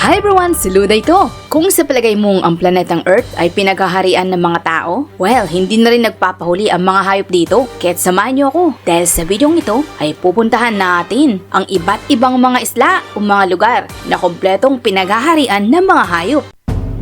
Hi everyone! Si Luda ito! Kung sa palagay mong ang planetang Earth ay pinaghaharian ng mga tao, well, hindi na rin nagpapahuli ang mga hayop dito. Kaya't samahan niyo ako dahil sa videong ito ay pupuntahan natin ang iba't ibang mga isla o mga lugar na kompletong pinaghaharian ng mga hayop.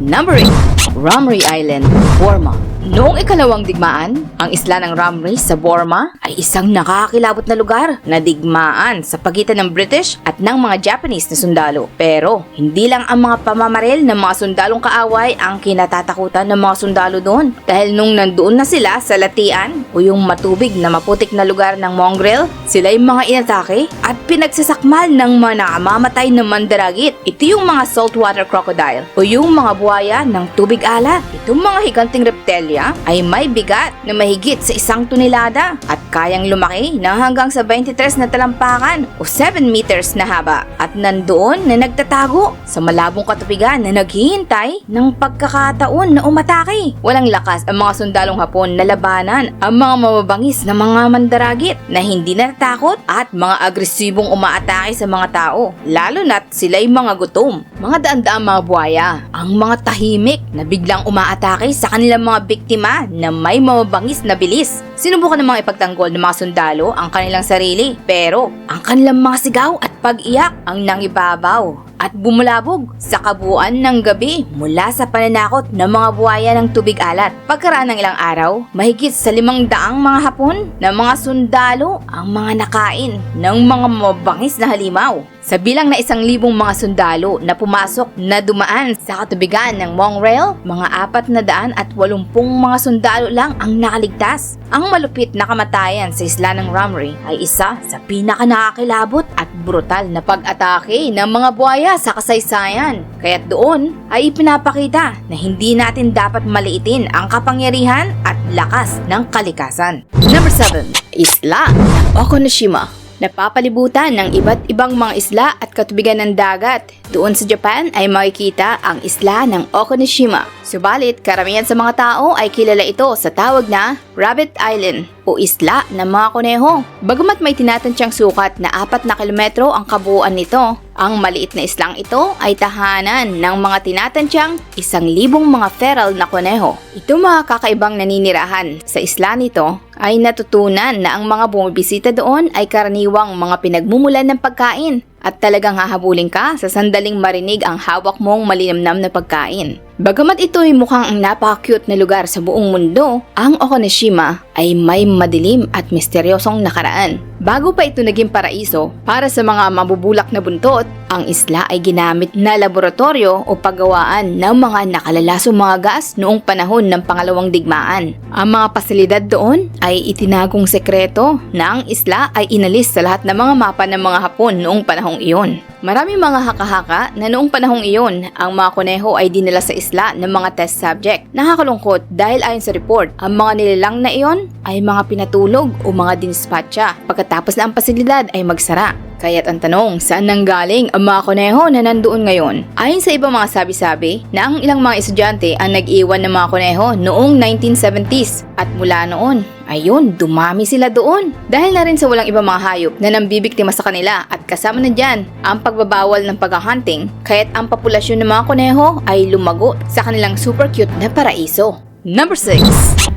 Number 8. Ramree Island, Burma. Noong ikalawang digmaan, ang isla ng Ramree sa Burma ay isang nakakakilabot na lugar na digmaan sa pagitan ng British at ng mga Japanese na sundalo. Pero hindi lang ang mga pamamaril ng mga sundalong kaaway ang kinatatakutan ng mga sundalo doon. Dahil nung nandoon na sila sa latian o yung matubig na maputik na lugar ng mongrel, sila yung mga inatake at pinagsasakmal ng mga nakamamatay na mandaragit. Ito yung mga saltwater crocodile o yung mga buhaya ng tubig alat. Itong mga higanting reptilya ay may bigat na mahigit sa 1 tonelada at kayang lumaki na hanggang sa 23 na talampakan o 7 meters na haba at nandoon na nagtatago sa malabong katubigan na naghihintay ng pagkakataon na umatake. Walang lakas ang mga sundalong Hapon na labanan ang mga mababangis na mga mandaragit na hindi natatakot at mga agresibong umaatake sa mga tao, lalo na't sila'y mga gutom. Mga daan-daang mga buhaya ang mga tahimik na biglang umaatake sa kanilang mga biktima na may mababangis na bilis. Sinubukan ng mga ipagtanggol ng mga sundalo ang kanilang sarili, pero ang kanilang mga sigaw at pag-iyak ang nangibabaw at bumulabog sa kabuuan ng gabi mula sa pananakot ng mga buhaya ng tubig alat. Pagkaraan ng ilang araw, mahigit sa 500 mga Hapon na mga sundalo ang mga nakain ng mga mabangis na halimaw. Sa bilang na 1,000 mga sundalo na pumasok na dumaan sa katubigan ng mongrel, mga 480 mga sundalo lang ang nakaligtas. Ang malupit na kamatayan sa isla ng Ramree ay isa sa pinakanakakilabot at brutal na pag-atake ng mga buhaya sa kasaysayan. Kaya't doon ay ipinapakita na hindi natin dapat maliitin ang kapangyarihan at lakas ng kalikasan. Number 7. Isla ng Okonoshima. Napapalibutan ng iba't ibang mga isla at katubigan ng dagat. Doon sa Japan ay makikita ang isla ng Okonoshima. Subalit, karamihan sa mga tao ay kilala ito sa tawag na Rabbit Island o isla ng mga kuneho. Bagamat may tinatansyang sukat na 4 na kilometro ang kabuuan nito, ang maliit na islang ito ay tahanan ng mga tinatansyang 1,000 mga feral na kuneho. Ito mga kakaibang naninirahan sa isla nito ay natutunan na ang mga bumibisita doon ay karaniwang mga pinagmumulan ng pagkain at talagang hahabulin ka sa sandaling marinig ang hawak mong malinamnam na pagkain. Bagamat ito ay mukhang ang napaka-cute na lugar sa buong mundo, ang Okonoshima ay may madilim at misteryosong nakaraan. Bago pa ito naging paraiso para sa mga mabubulak na buntot, ang isla ay ginamit na laboratorio o paggawaan ng mga nakalalasong mga gas noong panahon ng Pangalawang Digmaan. Ang mga pasilidad doon ay itinagong sekreto na ang isla ay inalis sa lahat ng mga mapa ng mga Hapon noong panahong iyon. Maraming mga haka-haka na noong panahong iyon, ang mga kuneho ay dinala sa isla ng mga test subject. Nakakalungkot dahil ayon sa report, ang mga nilalang na iyon ay mga pinatulog o mga dinispatcha pagkatapos na ang pasilidad ay magsara. Kaya't ang tanong, saan nanggaling ang mga kuneho na nandoon ngayon? Ayon sa ibang mga sabi-sabi na ang ilang mga estudyante ang nag-iwan ng mga kuneho noong 1970s at mula noon, ayun, dumami sila doon. Dahil na rin sa walang ibang mga hayop na nambibiktima sa kanila at kasama na dyan ang pagbabawal ng pag-hunting, kaya't ang populasyon ng mga kuneho ay lumago sa kanilang super cute na paraiso. Number 6.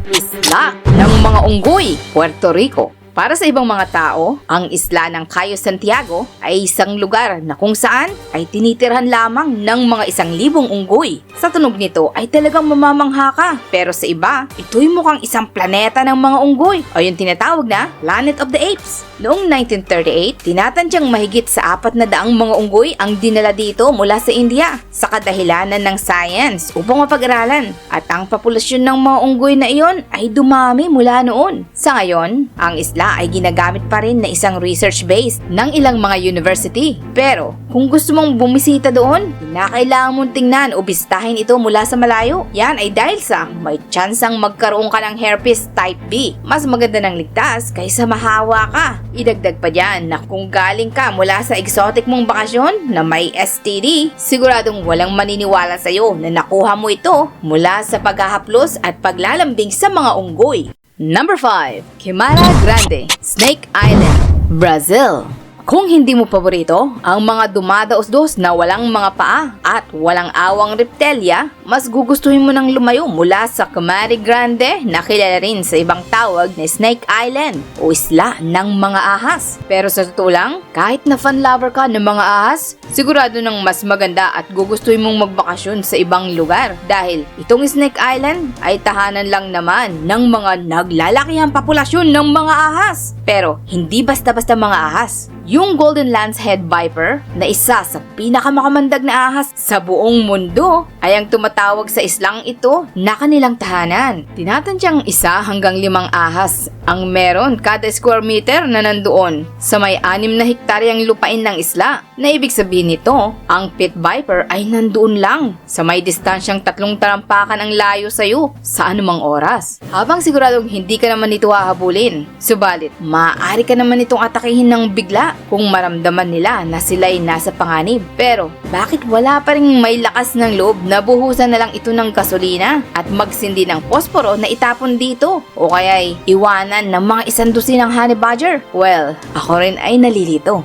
Isla ng mga unggoy, Puerto Rico. Para sa ibang mga tao, ang isla ng Cayo Santiago ay isang lugar na kung saan ay tinitirhan lamang ng mga 1,000 unggoy. Sa tunog nito ay talagang mamamangha ka. Pero sa iba, ito'y mukhang isang planeta ng mga unggoy o yung tinatawag na Planet of the Apes. Noong 1938, tinatansyang mahigit sa 400 mga unggoy ang dinala dito mula sa India sa kadahilanan ng science upang mapag-aralan. At ang populasyon ng mga unggoy na iyon ay dumami mula noon. Sa ngayon, ang isla ay ginagamit pa rin na isang research base ng ilang mga university. Pero kung gusto mong bumisita doon, kinakailangan mong tingnan o bisitahin ito mula sa malayo. Yan ay dahil sa may tsansang magkaroon ka ng herpes type B. Mas maganda ng ligtas kaysa mahawa ka. Idagdag pa dyan na kung galing ka mula sa exotic mong bakasyon na may STD, siguradong walang maniniwala sa'yo na nakuha mo ito mula sa paghahaplos at paglalambing sa mga unggoy. Number 5. Quimara Grande, Snake Island, Brazil. Kung hindi mo paborito ang mga dumadaos-dos na walang mga paa at walang awang reptelya, mas gugustuhin mo nang lumayo mula sa Camari Grande na kilala rin sa ibang tawag na Snake Island o isla ng mga ahas. Pero sa totoo lang, kahit na fan lover ka ng mga ahas, sigurado nang mas maganda at gugustuhin mong magbakasyon sa ibang lugar dahil itong Snake Island ay tahanan lang naman ng mga naglalakihang populasyon ng mga ahas. Pero hindi basta-basta mga ahas. Yung Golden Lancehead Viper na isa sa pinakamakamandag na ahas sa buong mundo ay ang tumatawag sa islang ito na kanilang tahanan. Tinatansyang 1 hanggang 5 ahas ang meron kada square meter na nandoon sa may 6 na hektaryang lupain ng isla, na ibig sabihin nito, ang Pit Viper ay nandoon lang sa may distansyang 3 talampakan ang layo sa iyo sa anumang oras. Habang siguradong hindi ka naman ito hahabulin, subalit maaari ka naman itong atakihin ng bigla kung maramdaman nila na sila'y nasa panganib. Pero bakit wala pa rin may lakas ng loob na buhusan na lang ito ng gasolina at magsindi ng posporo na itapon dito o kaya'y iwanan ng mga 100 ng honey badger? Well, ako rin ay nalilito.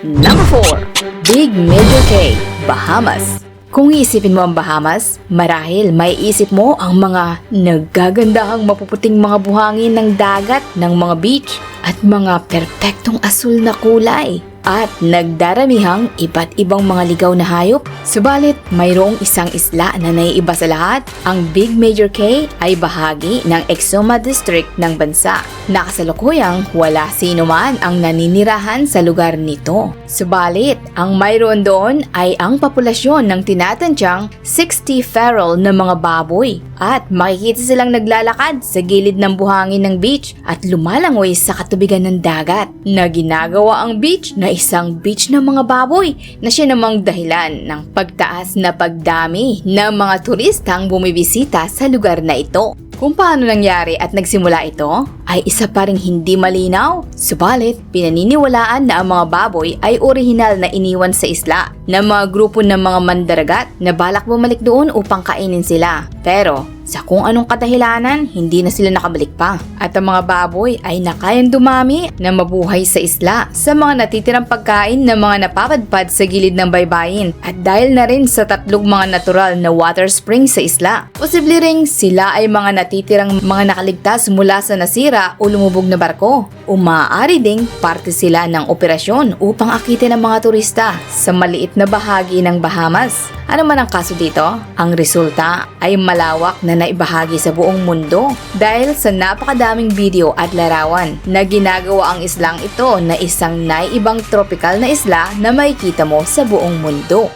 Number 4. Big Major K, Bahamas. Kung iisipin mo ang Bahamas, marahil may isip mo ang mga naggagandahang mapuputing mga buhangin ng dagat ng mga beach at mga perpektong asul na kulay at nagdaramihang iba't ibang mga ligaw na hayop. Subalit, mayroong isang isla na naiiba sa lahat. Ang Big Major K ay bahagi ng Exuma District ng bansa. Nakasalukuyang wala sino man ang naninirahan sa lugar nito. Subalit, ang mayroon doon ay ang populasyon ng tinatansyang 60 feral na mga baboy. At makikita silang naglalakad sa gilid ng buhangin ng beach at lumalangoy sa katubigan ng dagat na ginagawa ang beach na isang beach ng mga baboy na siya namang dahilan ng pagtaas na pagdami ng mga turistang bumibisita sa lugar na ito. Kung paano nangyari at nagsimula ito ay isa pa ring hindi malinaw. Subalit, pinaniniwalaan na ang mga baboy ay orihinal na iniwan sa isla ng mga grupo ng mga mandaragat na balak bumalik doon upang kainin sila. Pero sa kung anong kadahilanan, hindi na sila nakabalik pa. At ang mga baboy ay nakayang dumami na mabuhay sa isla sa mga natitirang pagkain ng mga napapadpad sa gilid ng baybayin at dahil na rin sa 3 mga natural na water springs sa isla. Posible ring sila ay mga natitirang mga nakaligtas mula sa nasira o lumubog na barko o maaari ding parte sila ng operasyon upang akitin ang mga turista sa maliit na bahagi ng Bahamas. Ano man ang kaso dito, ang resulta ay malawak na naibahagi sa buong mundo dahil sa napakadaming video at larawan na ginagawa ang islang ito na isang naiibang tropical na isla na makikita mo sa buong mundo.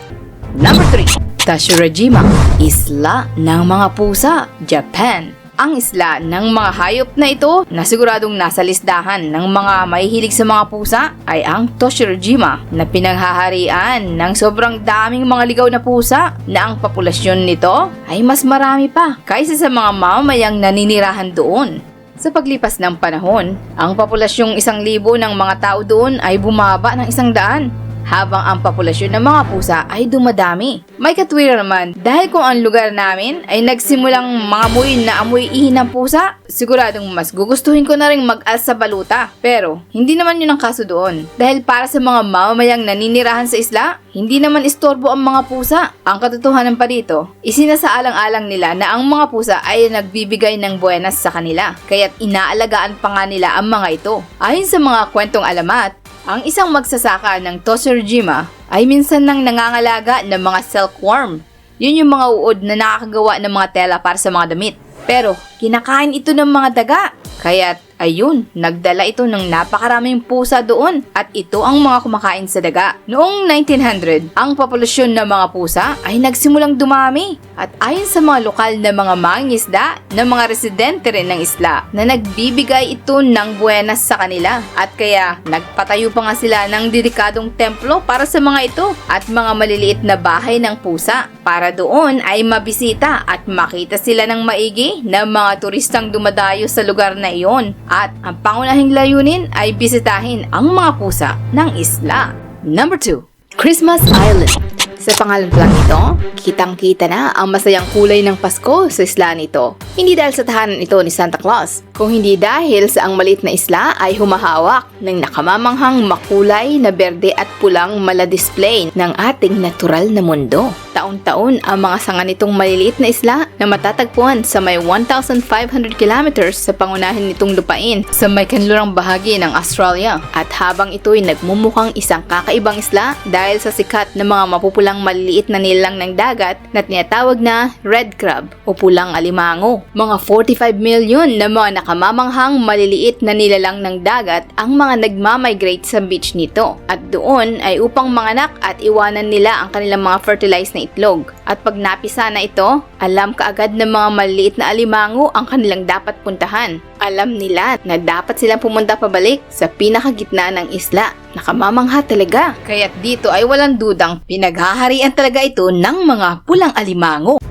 Number 3. Tashirajima, Isla ng mga Pusa, Japan. Ang isla ng mga hayop na ito na siguradong nasa listahan ng mga mahihilig sa mga pusa ay ang Toshirojima na pinaghaharian ng sobrang daming mga ligaw na pusa na ang populasyon nito ay mas marami pa kaysa sa mga mamamayang naninirahan doon. Sa paglipas ng panahon, ang populasyong 1,000 ng mga tao doon ay bumaba ng 100. Habang ang populasyon ng mga pusa ay dumadami. May katwiran naman dahil kung ang lugar namin ay nagsimulang mga amoy na amoy ihi ng pusa, siguradong mas gugustuhin ko na rin mag-as sa baluta. Pero hindi naman yun ang kaso doon. Dahil para sa mga mamamayang naninirahan sa isla, hindi naman istorbo ang mga pusa. Ang katotohanan pa dito, isinasaalang-alang nila na ang mga pusa ay nagbibigay ng buenas sa kanila. Kaya't inaalagaan pa nga nila ang mga ito. Ayon sa mga kwentong alamat, ang isang magsasaka ng Toshirojima ay minsan nang nangangalaga ng mga silkworm. Yun yung mga uod na nakakagawa ng mga tela para sa mga damit. Pero kinakain ito ng mga daga. Kaya't ayun, nagdala ito ng napakaraming pusa doon at ito ang mga kumakain sa daga. Noong 1900, ang populasyon ng mga pusa ay nagsimulang dumami at ayon sa mga lokal na mga mangingisda na mga residente rin ng isla na nagbibigay ito ng buenas sa kanila at kaya nagpatayo pa nga sila ng dedikadong templo para sa mga ito at mga maliliit na bahay ng pusa para doon ay mabisita at makita sila ng maigi ng mga turistang dumadayo sa lugar na iyon. At ang pangunahing layunin ay bisitahin ang mga pusa ng isla. Number 2. Christmas Island. Sa pangalan pa lang ito, kitang-kita na ang masayang kulay ng Pasko sa isla nito. Hindi dahil sa tahanan ito ni Santa Claus, kung hindi dahil sa ang maliit na isla ay humahawak ng nakamamanghang makulay na berde at pulang mala-display ng ating natural na mundo. Taon-taon ang mga sanga nitong maliliit na isla na matatagpuan sa may 1,500 kilometers sa pangunahin nitong lupain sa may kanlurang bahagi ng Australia. At habang ito'y nagmumukhang isang kakaibang isla dahil sa sikat na mga mapupulang maliliit na nilalang ng dagat na tinatawag na red crab o pulang alimango. Mga 45 million na mga nakamamanghang maliliit na nilalang ng dagat ang mga nagmamigrate sa beach nito. At doon ay upang manganak at iwanan nila ang kanilang mga fertilized na itlog. At pag napisa na ito, alam kaagad ng mga maliliit na alimango ang kanilang dapat puntahan. Alam nila na dapat silang pumunta pabalik sa pinakagitna ng isla. Nakamamangha talaga. Kaya't dito ay walang dudang pinaghaharian talaga ito ng mga pulang alimango.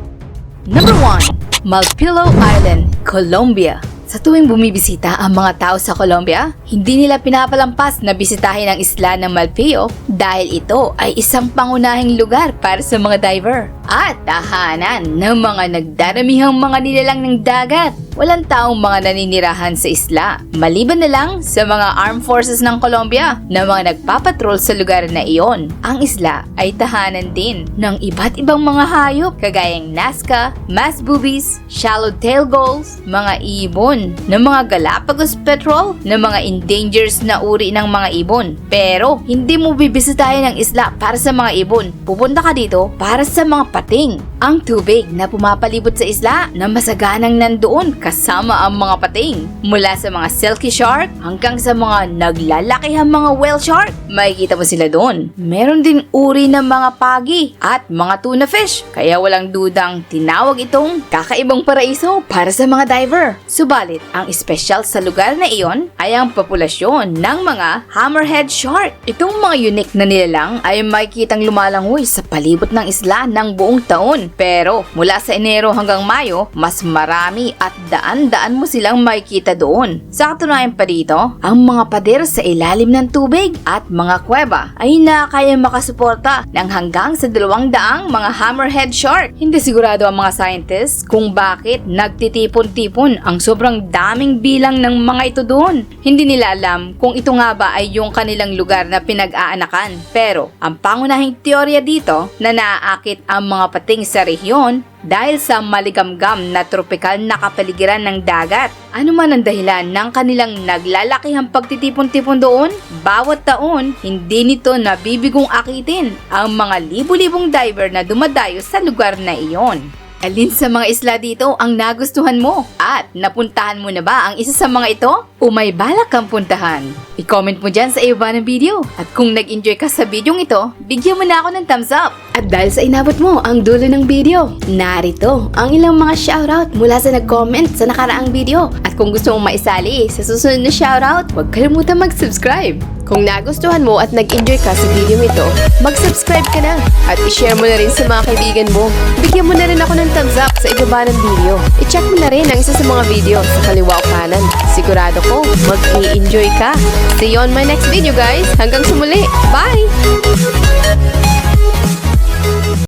Number 1. Malpelo Island, Colombia. Sa tuwing bumibisita ang mga tao sa Colombia, hindi nila pinapalampas na bisitahin ang isla ng Malpelo dahil ito ay isang pangunahing lugar para sa mga diver at tahanan ng mga nagdaramihang mga nilalang ng dagat. Walang taong mga naninirahan sa isla, maliban na lang sa mga armed forces ng Colombia na mga nagpapatrol sa lugar na iyon. Ang isla ay tahanan din ng iba't ibang mga hayop kagayang Nazca, mass boobies, shallow-tail gulls, mga ibon, ng mga Galapagos petrel, ng mga endangered na uri ng mga ibon. Pero hindi mo bibisitahin ang isla para sa mga ibon. Pupunta ka dito para sa mga pating. Ang tubig na pumapalibot sa isla na masaganang nandoon kasama ang mga pating. Mula sa mga silky shark hanggang sa mga naglalakihang mga whale shark, makikita mo sila doon. Meron din uri ng mga pagi at mga tuna fish. Kaya walang dudang tinawag itong kakaibang paraiso para sa mga diver. Subalit, ang espesyal sa lugar na iyon ay ang populasyon ng mga hammerhead shark. Itong mga unique na nilalang ay makikitang lumalangoy sa palibot ng isla ng buong taon. Pero mula sa Enero hanggang Mayo, mas marami at daan-daan mo silang makikita doon. Sa katunayan pa dito, ang mga pader sa ilalim ng tubig at mga kuweba ay nakakayang makasuporta ng hanggang sa 200 mga hammerhead shark. Hindi sigurado ang mga scientists kung bakit nagtitipon-tipon ang sobrang daming bilang ng mga ito doon. Hindi nila alam kung ito nga ba ay yung kanilang lugar na pinag-aanakan. Pero ang pangunahing teorya dito na naaakit ang mga pating sa rehiyon dahil sa maligamgam na tropikal na kapaligiran ng dagat. Ano man ang dahilan ng kanilang naglalakihang pagtitipon-tipon doon, bawat taon hindi nito nabibigong akitin ang mga libu-libong diver na dumadayo sa lugar na iyon. Alin sa mga isla dito ang nagustuhan mo? At napuntahan mo na ba ang isa sa mga ito? O may balak kang puntahan? I-comment mo dyan sa ibaba ng video. At kung nag-enjoy ka sa videong ito, bigyan mo na ako ng thumbs up. At dahil sa inabot mo ang dulo ng video, narito ang ilang mga shoutout mula sa nag-comment sa nakaraang video. At kung gusto mong maisali sa susunod na shoutout, huwag kalimutan mag-subscribe. Kung nagustuhan mo at nag-enjoy ka sa video ito, mag-subscribe ka na at i-share mo na rin sa mga kaibigan mo. Bigyan mo na rin ako ng thumbs up sa ibaba ng video. I-check mo na rin ang isa sa mga video sa kaliwa o kanan. Sigurado ko, mag-i-enjoy ka. See you on my next video guys. Hanggang sa muli. Bye!